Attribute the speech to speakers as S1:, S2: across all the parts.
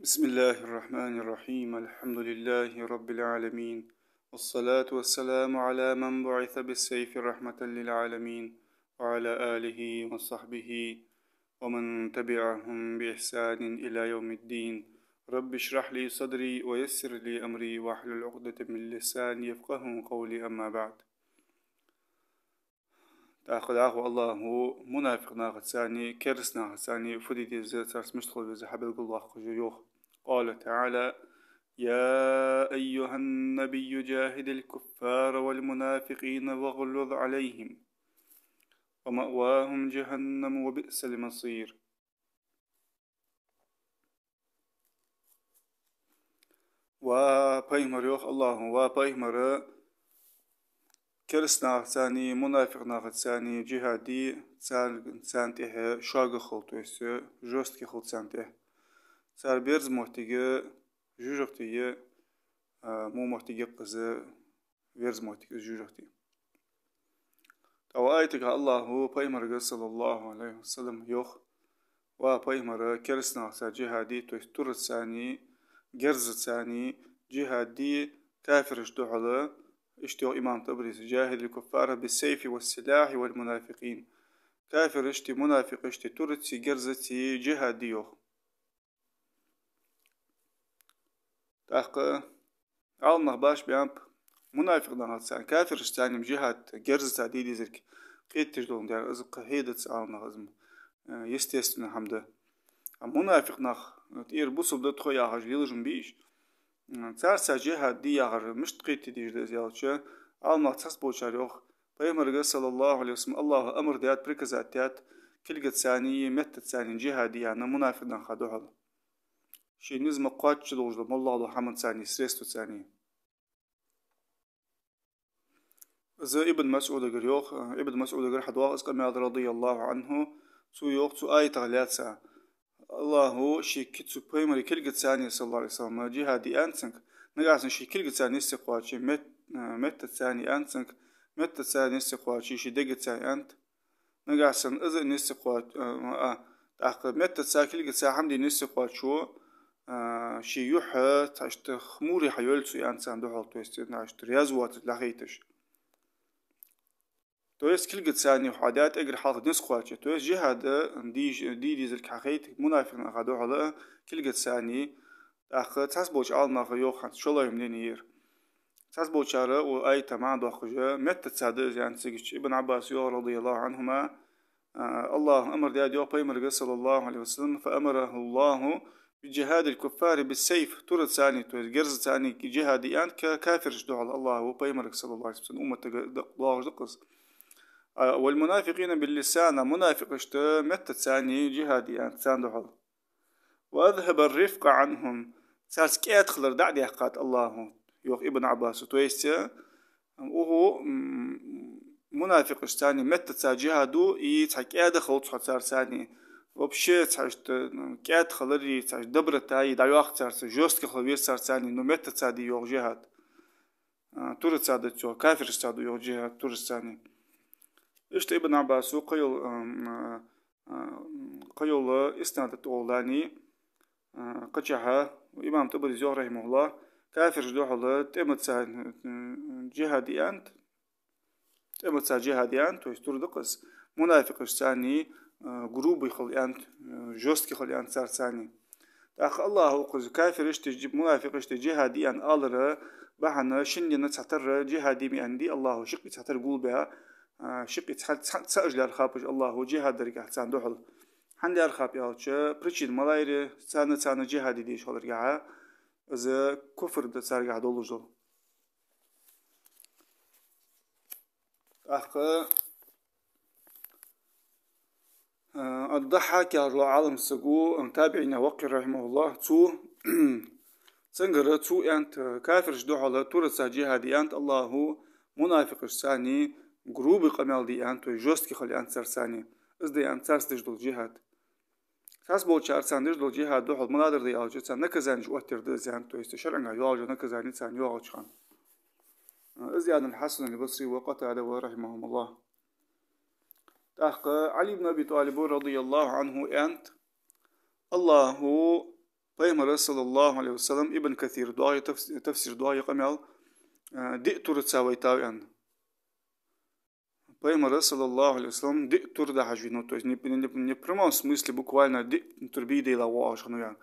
S1: بسم الله الرحمن الرحيم الحمد لله رب العالمين والصلاة والسلام على من بعث بالسيف رحمة للعالمين وعلى آله وصحبه ومن تبعهم بإحسان إلى يوم الدين رب اشرح لي صدري ويسر لي أمري واحلل عقدة من لساني يفقه قولي أما بعد تأخذ الله هو منافق ناقد ثاني كرس ناقد ثاني فدي دي ترس مشتغل بزي حبل الله خجويوخ قال تعالى يا أيها النبي جاهد الكفار والمنافقين واغلظ عليهم ومأواهم جهنم وبئس المصير وبيمر يوخ الله وبيمر كرس ناقد ثاني منافق ناقد ثاني جهادي سانته شاق خلطو يسو جوست كي خلط سانته سار بيرز محتاجة جوجختي مو محتاجة قزة بيرز محتاجة جوجختي تو آيتك الله هو بيمر صلى الله عليه وسلم يوخ وبيمر كرسنا سا جهادي تور ثاني جرز ثاني جهادي كافر اشتغل اشتو إمام تبريز جاهد الكفار بالسيف والسلاح والمنافقين كافر اشتي منافق اشتي تورتسي جرزتي جهادي يوخ تاق عالنا باش بيامب منافق دان سان كافر اشتاني مجهاد جرز تادي دي زرك قيد تجدون دار ازق هيدت عالنا غزم يستيستنا حمده منافق نخ تير بوسو بدت خو ياغج ليلجم بيش تار سا جهاد دي ياغر مش تقيت دي جدز يالچه عالنا تحس بوشار يوخ بيمر صلى الله عليه وسلم الله امر ديات بركزاتيات كلقت ثانية متت ثاني جهادي يعني منافق دان خدوها شي نزم قاتش دوجل الله حمد ثاني سريستو ثاني زي ابن مسعود يوخ ابن مسعود غير حدواق اسقم رضي الله عنه سو يوخ سو آية غلاتسا الله شي كتسو بيمري كل ثاني صلى الله عليه وسلم جهادي أنسنك نقاسن شي كل ثاني استقواتشي مت الثاني أنسنك مت الثاني استقواتشي شي دقة ثاني أنت نقاسن إذا نستقوات تعقب مت الثاني كل ثاني حمدي نستقوات شو شي يوحى تعشت خموري حيولتو يانسان دو حالتو يستيقنا عشت رياضوات لغيتش تويس كل قد ثاني وحادات اجر حاطط نسخواتش تويس جهاد دي زلك حقيت منافق ناخدو على كل قد ثاني اخ تحسبوش عالنا خيوخ شلون منين يير تحسبوش على واي تمام دو خجا مت تصادق يعني سيجش ابن عباس رضي الله عنهما الله امر دياد بيمر صلى الله عليه وسلم فامره الله بجهاد الكفار بالسيف تورد ثاني تويس جرز ثاني جهادي ان كافر شدو على الله وبيمر صلى الله عليه وسلم امه دقس والمنافقين باللسان منافق اشتا متى ثاني جهادي يعني ثاني حظ وأذهب الرفق عنهم ساس كي أدخل دعدي حقات الله يوخ ابن عباس تويستا وهو منافق اشتاني متى ثاني جهادو يتحك أدخل تحت صار ثاني وبشي تحشت كي أدخل ري تحش دبرة تاي دا يوخ صار جوست كخلوير صار ثاني نو متى ثاني يوخ جهاد تورت ثاني كافر اشتادو يوخ جهاد تورت ثاني إشت ابن عباس قيل إسنادت أولاني قجها وإمام تبري زوج رحمه الله كافر جدوح الله تمت جهادي أنت تمت جهادي أنت ويستور دقس منافق ثاني جروب يخل أنت جوست يخل أنت صار ثاني أخ الله قز كافر إشت منافق إشت جهادي أن ألر بحنا شني نتحتر جهادي من عندي الله شق تحتر قول بها شقي تسأج لأرخابش الله جهاد درجة حسان دوحل حندي أرخاب يالش بريشيد ملاير سانة جهادي ديش هول رجعها إذا كفر ده سارجع دولجل أخ الضحك يا عالم سجو متابعين وقر رحمه الله تو سنجر تو أنت كافر جدوحل تورس جهادي أنت الله منافق ثاني جروب قمال دي أنت وجوست كي خلي أنت سرساني إزدي أنت سرس تجدل جهاد ساس بولشار سان تجدل جهاد دوحل منادر دي أوجد سان نكزان جواتر دي زان تو يستشرعنا يوجد نكزان سان يوجد خان إزدي أن الحسن البصري وقتل ورحمهم الله تحق علي بن أبي طالب رضي الله عنه أنت الله پیغمبر صلی الله علیه وسلم ابن كثير دعای تفسیر دعای قمل دئتور تساويتاوين پیغمبر صلی الله علیه وسلم دئتور да хажвину, то есть не в прямом смысле буквально дئтор биде лаваш, ну ян.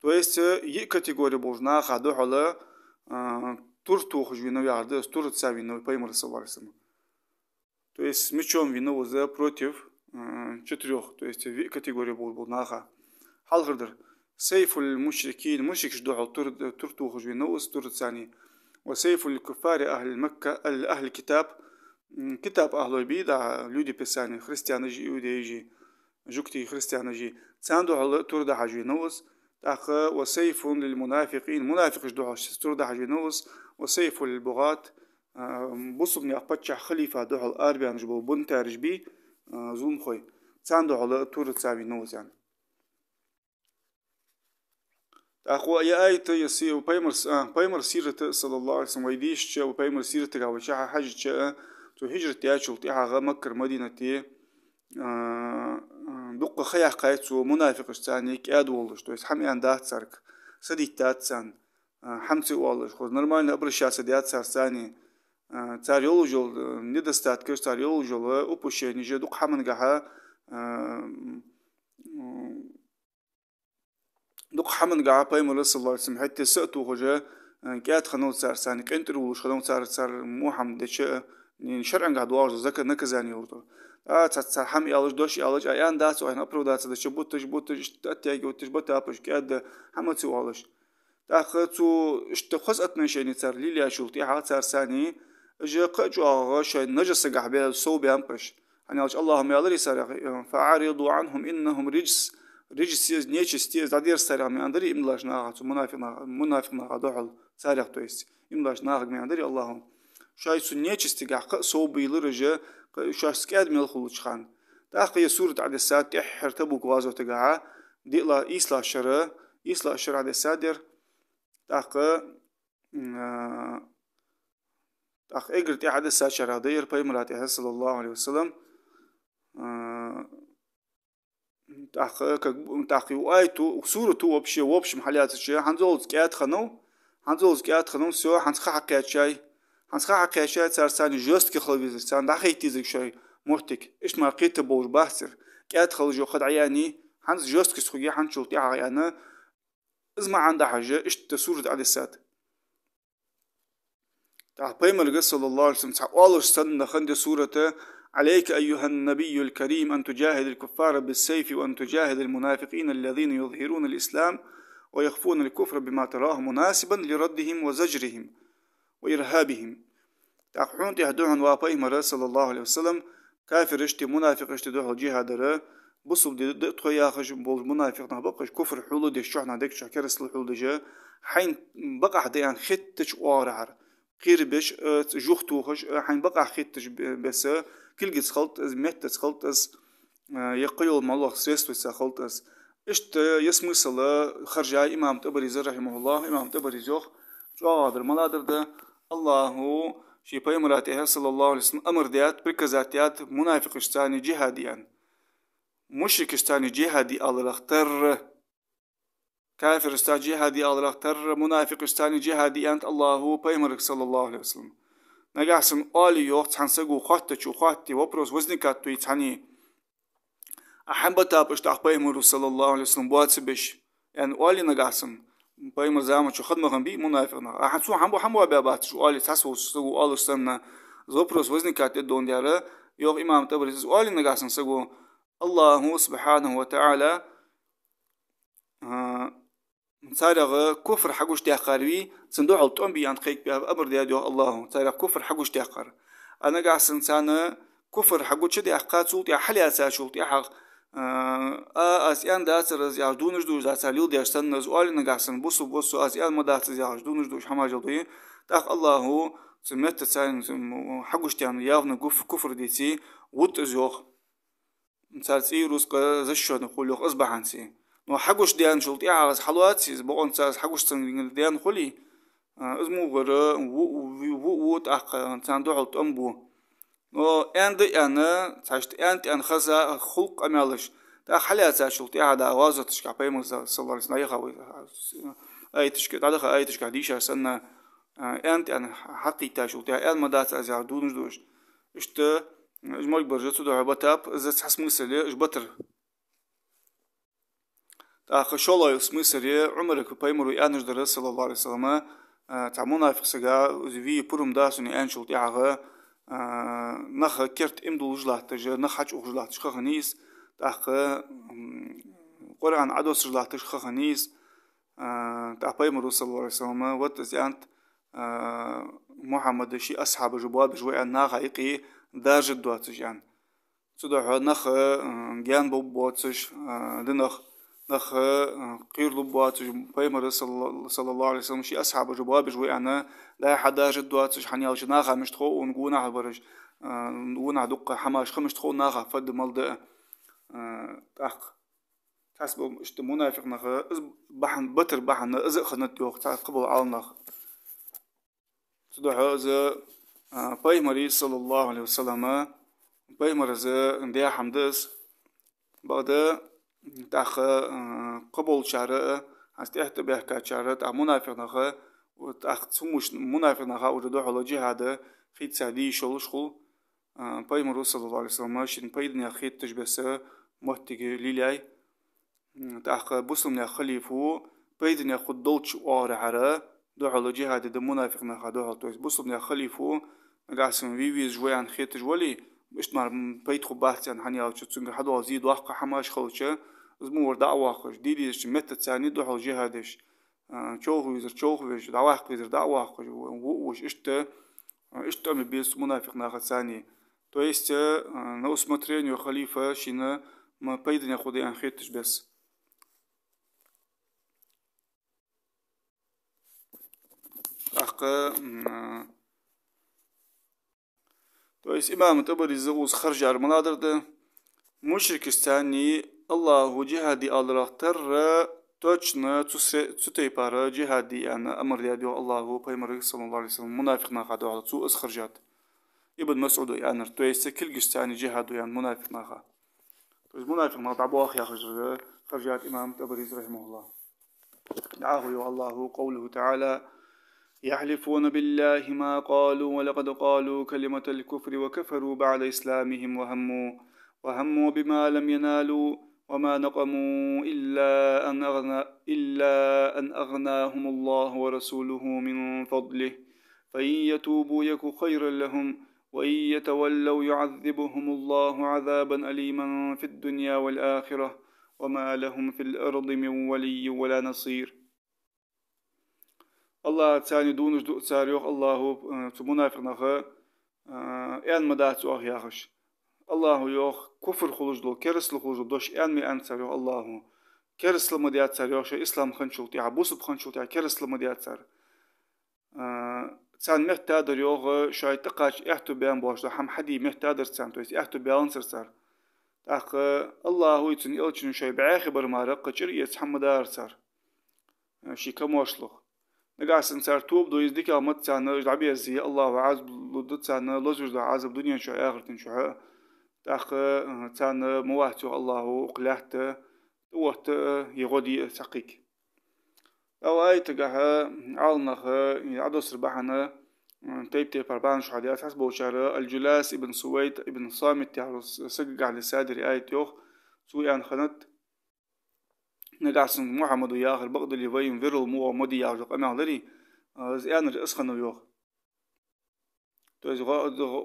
S1: То есть е категория должна хаду хала тур тух хажвину ярды, тур тсавину پیغمبر صلی الله علیه وسلم. То есть с мечом вину уже против четырех, то есть в категории был наха. Халгардер سيف المشركين مشرك جدوع ترتو خجوينو استور ثاني وسيف الكفار أهل مكة أهل الكتاب كتاب أهل البيت لودي بساني خريستيان جي يودي جي جوكتي خريستيان جي تاندو على توردا حجوينوس تاخ وسيف للمنافقين منافق جدوع توردا حجوينوس وسيف البغاة بصبني أقبتش خليفة دوح الأربعين جبو بنتارج بي زوم خوي تاندو على توردا تساوينوس يعني أخو يا آية يسي وبيمر سيرة صلى الله عليه وسلم ويديش وبيمر سيرة قاوشة حاجة تو هجرة تياج ولتيها مكة مدينة تي دق خيا قايتو منافق ثاني كاد والله تو حمي عندها تسرك سديتات سان حمتي والله خذ نورمال أبرشات سديات سار ثاني تار يولو جول ندستات كش تار يولو جول أبوشي نيجي دق حمن جها دق حمن قاع بايمر صلى الله عليه وسلم حتى سأتو خجا كات خنوت صار ثاني كنت روش خنوت صار محمد شيء شرعا قاعد واجد ذكر نكزاني ورطو تصار حم يالج دوش يالج أيان داس وين أبرو داس ده شبوتش تأتي وتشبوت أبش كاد حمد سوالش تأخذوا اشتخص أتنشيني صار ليلي أشوفتي حال صار ثاني جا قجوا غش نجس قحبه صوب ينبش أنا اللهم يالري صار فعارضوا عنهم إنهم رجس نيچستيز دادير سارق من عندري إملاش ناقة منافق ناقة دوحل سارق تويست إملاش ناقة من عندري اللهم شاي سنيچستي قاق صوب يلرجة شاش سكاد من الخلوج خان تأخي سورة عد الساد تحر تبوك وازو تقاعا ديلا إيسلا الشر عد السادر تأخي إقرت عد الساد شرادير بيمراتي صلى الله عليه وسلم تاخي وايتو سورة وبش محلات الشيء هنزول كات خنو سو هنسخ حكاية شاي صار ثاني جوست كخلويز ثاني داخل تيزك شاي مرتك إيش ما قيت بوش بحثر كات خلو جو خد عياني هنس جوست كسخويا هنشوف تيها عيانا إذا ما عنده حاجة إيش تسورة على السات تاع بيمر صلى الله عليه وسلم والله سنة خند سورة عليك أيها النبي الكريم أن تجاهد الكفار بالسيف وأن تجاهد المنافقين الذين يظهرون الإسلام ويخفون الكفر بما تراه مناسبا لردهم وزجرهم وإرهابهم تأخذون تهدوهم وابيمر صلى الله عليه وسلم كافر اشتي منافق اشتي دوح الجهاد بصب دي تخيا خش بول منافق نبقش كفر حلو دي الشحنة ديك شكر الحلو دي حين بقى حديان خدتش وارعر غير بش جوختو خش حين بقى خدتش بس كل جز خلط از مت خلط از يقيل مالله سيست خلط از اشت يسمي صلاة خرجاي إمام تبريز رحمه الله إمام تبريز جوخ جوادر ملادر ده الله شي بيمراته صلى الله عليه وسلم أمر ديات بركزاتيات منافق اشتاني جهاديان مشرك اشتاني جهادي الله اختر كافر اشتاني جهادي الله اختر منافق اشتاني جهادي أنت الله بيمرك صلى الله عليه وسلم نجاسم آلي يوق تحنسقو خاتش وخاتي وبروز وزنكات توي تحني أحب تابش تاع بيمر صلى الله عليه وسلم بواتسبش يعني آلي نجاسم بيمر زعما شو خدمة غنبي منافقنا أحد سو حمو أبيات شو آلي تحسو سقو آلي سنة زبروز وزنكات الدون دياره يوق إمام تبرز آلي نجاسم سقو الله سبحانه وتعالى صارغ كفر حقوش تاخروي صندوق الطعم بيان خيك بها أمر ديادو الله صارغ كفر حقوش تاخر أنا قاعد إنسان كفر حقوش تاخر سوت يا حلي أساسوت يا حق أسيان داسر يعجدونش دوش داساليل ديشتن نزوال نقاسن بوسو أسيان مداسر يعجدونش دوش حماجلوي تاخ الله سمت تسان حقوش تان يافن كفر ديتي وط زوخ نسالسي روسك زشون نقول أصبح عنسي نو حقوش ديان شلتي عاوز حلواتي بقون ساس حقوش تنين ديان خلي اسمه غير و تاخ صندوق الطنبو نو اند انا تاشت انت ان خزا خلق امالش تا حليات شلتي هذا أوازة تشكع بيمر صلى الله عليه وسلم أي تشكع هذا أي تشكع ديش سنة أنت أنا حقيقة شلتي أن مدات أزع دونش دوش إشت إجمالك برجت ده عبتاب إذا تحس مسلي إج بتر تا شلون اسمي سري عمرك بيمر أنش درس صلى الله عليه وسلم تعمونا في سجا في برم داسني أن شلتي عغا نخ كرت إمدو جلات تج نخ حج أجلات شخنيس تأخ قرآن عدوس جلات شخنيس تأبي مرو صلى الله عليه وسلم وتزيانت محمد شي أصحاب جباب جوي أن ناقي درجة دواتجان صدق نخ جان بوبوتش نخ قير لبواتش بيمر صلى الله عليه وسلم شي أصحاب جباب جوي أنا لا حدا جدواتش حنيال جناغا مش تخو ونقونا عبرج نقونا دق حماش خمش تخو ناغا فد ملد أخ تحسب اشت منافق نخ بحن بتر بحن إذا خنت يوخ قبل على نخ صدق هذا بيمر صلى الله عليه وسلم بيمر ذا نديا حمدس بعد تأخ قبل شهر هستيحت بيحكي شهر تأ منافق نخ وتأخ سموش منافق نخ وردوح على جهاد خيت سعدي شغل بيمر صلى الله عليه وسلم شين بيدني خيت تجبس محتاج ليلاي تأخ بسمنا خليفو بيدني خد دوتش وارعرا دوح على جهاد د منافق نخ دوح على تويس بسمنا خليفو قاسم فيفيز جوي عن خيت جولي اشتمر بيت خبات عن حنيا وشتسنج حدو زيد واقع حماش خوشة زمور دعوة خوش ديدي اش متى تساني دوح الجهادش شوخ ويزر شوخ ويش دعوة ويزر دعوة خوش وش اشت ام بيس منافق ناخد ثاني تويست نوس مترين يو خليفة شينا ما بيدن ياخد ان خيتش بس تويس إمام تبري زوز خرج على المناظر ده مشرك الثاني الله جهادي الله تر توچنا تسوتي بارا جهادي أنا أمر يدي الله بيمر صلى الله عليه وسلم منافق ناقة على سوء خرجات ابن مسعود يعني تويس كل جستاني جهاد يعني منافق ناقة تويس منافق ناقة عبوا أخي خرجات إمام تبريز رحمه الله دعاه الله قوله تعالى يحلفون بالله ما قالوا ولقد قالوا كلمة الكفر وكفروا بعد إسلامهم وهموا بما لم ينالوا وما نقموا إلا أن أغناهم الله ورسوله من فضله فإن يتوبوا يك خيرا لهم وإن يتولوا يعذبهم الله عذابا أليما في الدنيا والآخرة وما لهم في الأرض من ولي ولا نصير الله تاني دونش دو تاريخ الله منافق نخا ان مدات او ياخش الله يوخ كفر خلوج دو كرسل خلوج دوش ان مي ان تاريخ الله كرسل مديات تاريخ شو اسلام خنشوتي عبوس بخنشوتي كرسل مديات تار تان محتاج يوغ شاي تقاش احتو بيان بوش هم حدي محتاج تان تويس احتو بيان سر اخ الله يتن يلچن شاي بعاخبر مارق قچر يتحمدار سر شي كموشلو نقاس انسار توب دو يزديك امت تانا جعبي زي الله عز لدت تانا لوجد عذاب دنيا شو اخر شو تاخ تانا مواتو الله قلحت وقت يغودي تحقيق او اي تقاها عالنخ عدو سربحنا تيب اربعان شو حديات حسبه شهر الجلاس ابن سويد ابن صامت يعرس سقق على سادر ايت يوخ سوي ان خنت نقاسن محمد وياخر بقدر يبين فيرل مو مودي ياخر أنا هذري زين أسخن وياخ تويز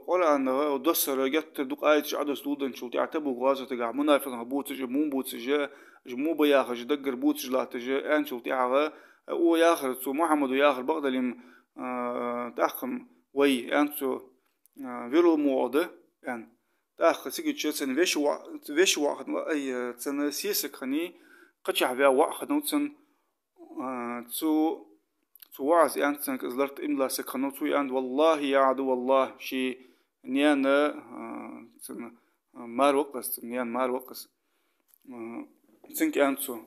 S1: قرأ أنه دسر جت دق آية عدس دودن شو تعتبر غازة تجع منافق بوتج مو بوتج مو بياخر دقر بوتج لا تج أن شو تعها هو ياخر سو محمد وياخر بقدر يم تأخم وي أنتو فيرل مو عده أن تأخ سجد شيء سن ويش واحد أي سن سيسك خني قتشح فيها واحد نوتسن تو وعز يعني كزلرت إملا سكنوتو يعني والله يا عدو والله شي نيانا مار وقس نيان مار وقس تنك أنتو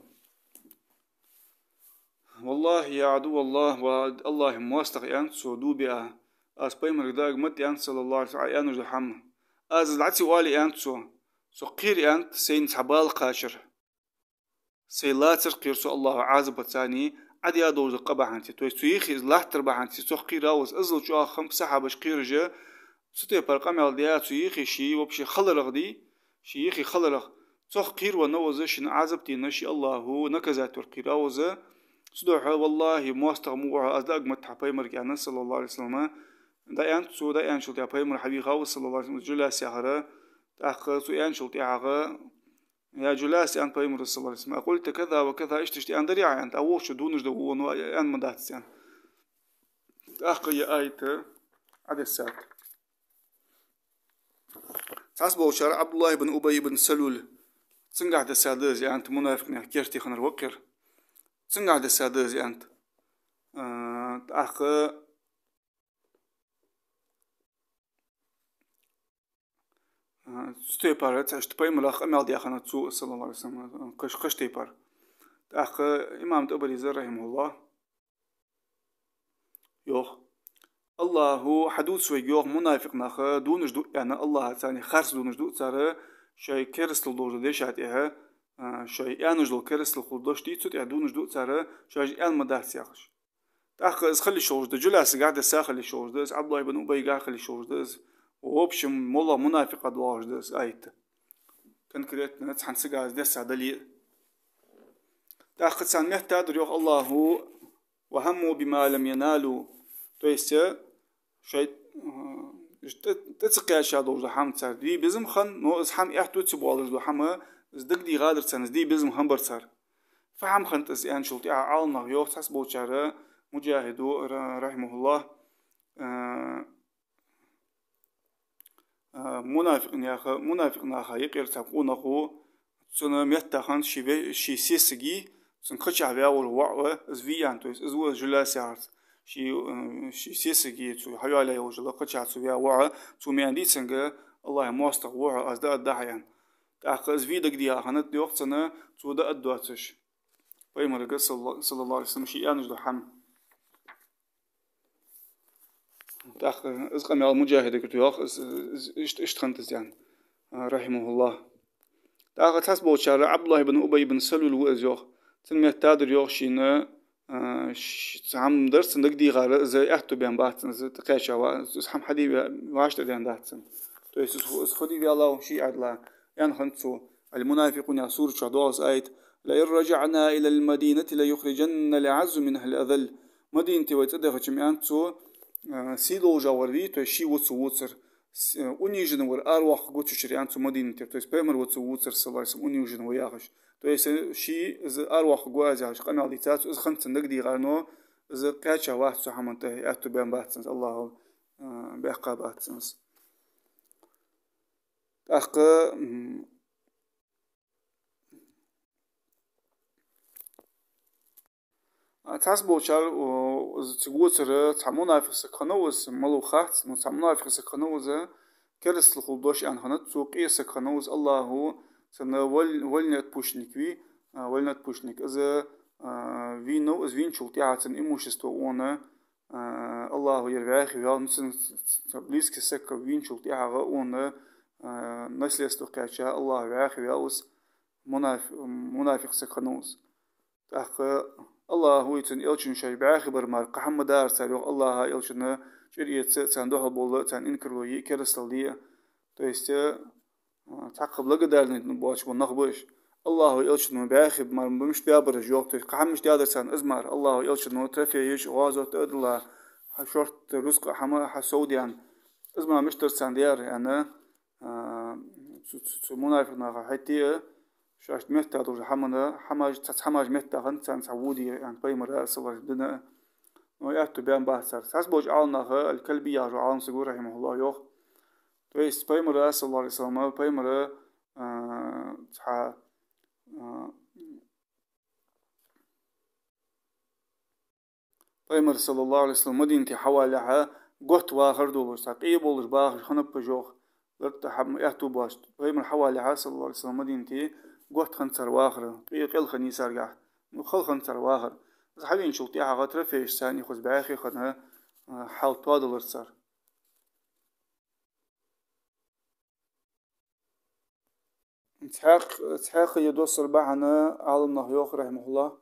S1: والله يا عدو الله والله موستق أنتو دوبيا أسبايم رداق مت أنت صلى الله عليه وسلم أنو جحم أز العتي والي أنتو سو قير أنت سين تعبال قاشر سيلاتر قير سو الله عازب تاني عدي أدوز قبحانتي توي سويخي لا تربحانتي سو قير أوز أزل شو خم سحبش قير جا ستي برقم يالديات سويخي شي وبشي خلرغ دي شيخي خلرغ سو قير ونوز شن عازبتي نشي الله هو نكزات القير أوز سدوح والله موستغ موعة أزداق متحبي مرقانا صلى الله عليه وسلم دايان سو دايان شلتي أبي مرحبي غاوس صلى الله عليه وسلم جلاس يهرا تأخ سو يان شلتي عغا يا جلاس أن بيمر صلى الله عليه وسلم قلت كذا وكذا إيش تشتي أن دريعة أنت أوش دونش دو أن مدات يعني أخ يا آية عدد الساعة حسب شرع عبد الله بن أبي بن سلول تنقع السادز يعني أنت منافق نحكيرتي خنر وقر تنقع السادز يعني أنت أخ ستيبار تشتبي ملاخ أمال دي أخنا تسوء صلى الله عليه وسلم قش تيبار أخ إمام أبي ذر رحمه الله يوخ الله هو حدود سوي يوخ منافق نخ دونش دو يعني الله ثاني خرس دونش دو ترى شيء كرستل دور ديش هاتيها شيء يعني جل كرستل خودش دي تود يعني دونش دو ترى شيء يعني مدرس ياخش أخ إز خلي شوز ده جلس قاعد ساخلي شوز ده عبد الله بن أبي قاعد خلي شوز ده وبش مولى منافق أدواج ده آيت كان كريت نتحن سجاز دس عدلي تأخذ سان محتاج ريوخ الله هو وهموا بما لم ينالوا تويسه شيء تتسقى شادو زحام تسار دي بزم خن نو زحام يحتو تبوالر زحام زدق دي غادر سنز دي بزم خن برسار فهم خن تس يعني شلتي عالنا يوخ تحس بوشارة مجاهدو رحمه الله منافق ناخا يقير تقون أخو سنة ميتا خان شي سيسجي سن خشع بياول وعوة زفيان تويس زو جلاسي عرض شي سيسجي تو حيالي وجلا خشع تو بيا وعوة تو مياندي سنجا الله موستق وعوة أزدا الدحيان تأخذ زفيدك ديها خانت دي وقت سنة تو دا أدواتش فإما صلى الله عليه وسلم شي آنج دحم تأخذ إزقام يا المجاهد كتو يأخذ اشتخنتز يعني رحمه الله تأخذ حسب وشارع عبد الله بن أبي بن سلول وأزيوخ تنمية تادر يوخشينا عم درس نقدي غار زي أحتو بيان باتن زي تقاشا واسحم حدي واشتا ديان داتن تو يسوس خدي بي الله شيء عدلا يعني خنتو المنافقون يسور شادوز آيت لئن رجعنا إلى المدينة ليخرجن العز منها الأذل مدينتي ويتدخل جميعانتو سيدو جاوري تو شي وصر унижен вор арвах гочушриан цу мадинте то есть пемер вот цуцер саларсим унижен вояхш то есть ши з арвах гуазяш канал дицац з ханцен дагди гарно з кача вахт цу хаманте ату бен бахтсен аллах бехкабатсен ах تاس بوشار وتقوتر تعمونا في سكنوز ملوخات تعمونا في سكنوز كرس الخلدوش عن هنت سوقي سكنوز الله هو سنة ولنت بوشنيكوي ولنت بوشنيك إذا فينو إذا فين شلتي عاتن إموشستو وانا الله يرفعه ويا نسن تبليس كسك فين شلتي عغا وانا نسل يستوقعشا الله يرفعه ويا أس منافق سكنوز تأخ الله هو يتن إلشن شيء بعاخبر مار قحم دار ساريو الله إلشن شريت ساندوها بولا سان إنكرلوي كرسلدي تويست تعقب لقدر نبواش ونخبش الله إلشن بعاخب مار بمش دابر جوك تويست قحم مش دادر سان إزمار الله إلشن ترفيش غازو تأدلا شرط رزق حما حسوديان إزمار مش ترسان ديار يعني منافق ناقا حتى شاشت مهتا دوج حماج تحماج مهتا غن سان سعودي يعني بيمر صور الدنا ويأتوا بيان بحثر ساسبوج عالنا الكلبي يا عالم سجور رحمه الله يوخ تويست بيمر صلى الله عليه وسلم بيمر بيمر صلى الله عليه وسلم مدينتي حواليها قط واخر دولار ساقيب ولر باخر خنب بجوخ لرت حم يأتوا باش بيمر حواليها صلى الله عليه وسلم مدينتي قوت خنصر واخر قيل خني سرقع وخل خنصر واخر حبين شلتي عا غتر فيش ثاني خذ باخي خدها حاول توادل الصر تحق يدوس ربعنا عالم نهيوخ رحمه الله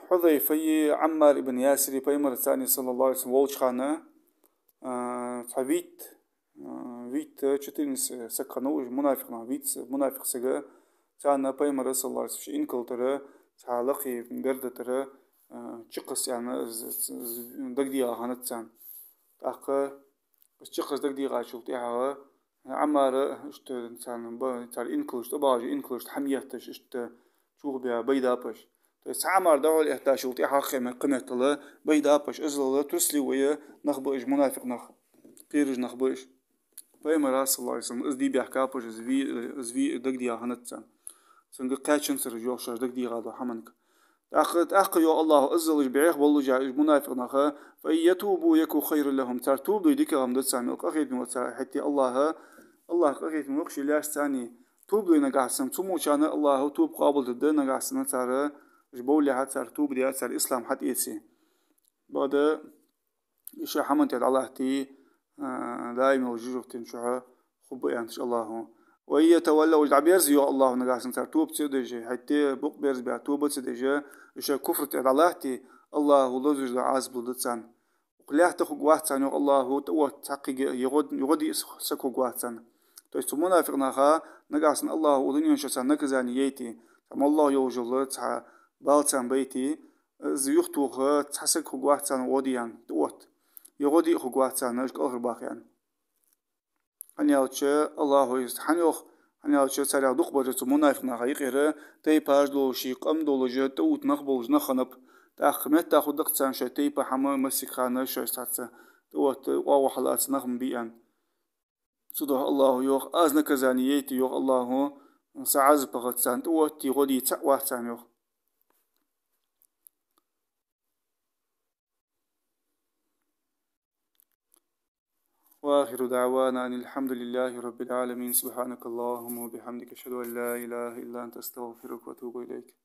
S1: حذيفة عمار بن ياسر بيمر الثاني صلى الله عليه وسلم ووش خانة فيت فيت چترنس سكنوج منافق منافق سجا تانا بيمر صلى الله عليه وسلم إن كل ترى تعلقي برد ترى چقص يعني دقدي هانت تان أخ چقص دقدي غاشوت يها عمار اشت إنسان تار إنكلش تباج إنكلش حميتش اشت شو بيا بيدا بش بس عمار دعول إحداشوت يها خيمة قمة الله بيدا بش أزل ترسلي ويا نخبئش منافق نخ قيرج نخبئش بيمر صلى الله عليه وسلم أزدي بيحكابش زفي دقدي هانت تان سنگ قاچن سر جوش دقدي غادا حمنك أخ يو الله أزل بيعه والله جاء منافق نخا فإن يتوبوا يكو خير لهم ترتوب ديك غم دت سامي أخيد من حتى الله أخيد من وقش لاش ثاني توب دي نقاسم تمو كان الله توب قابل ضد نقاسم ترى جبول حتى ترتوب دي ترى الإسلام حتى يسي بعد إيش حمنت الله تي دائما وجوه تنشعه خب يعني إن شاء الله وهي تولى وجعب يرزيو الله نقاسم ترتوب تدجي حتى بق بيرز بيعتوب تدجي إيش كفر تعد الله تي الله لوزج عازب لدتسان وقلاه تخو قواتسان الله تو تحقق يغد سكو قواتسان تو منافق نخا نقاسن الله ودنيا شسان نكزاني يتي فما الله يوجل تح بالتسان بيتي زيوختو تحسكو قواتسان وديان توت يغدي خو قواتسان نشك آخر باقيان هنيالش الله يستحنيوخ هنيالش سريع دوخ بجت منافق نخا يقير تي باج دولشي قم دولجة توت نخبولج نخنب تأخمت تأخذ دقتان شتى بحما مسكانة شايستات توت وحلات نخم بيان صدق الله يوخ أزن كزانيتي يوخ الله سعز بغتسان توت يغدي تأواتسان يوخ وآخر دعوانا أن الحمد لله رب العالمين سبحانك اللهم وبحمدك أشهد أن لا إله إلا أنت أستغفرك وأتوب إليك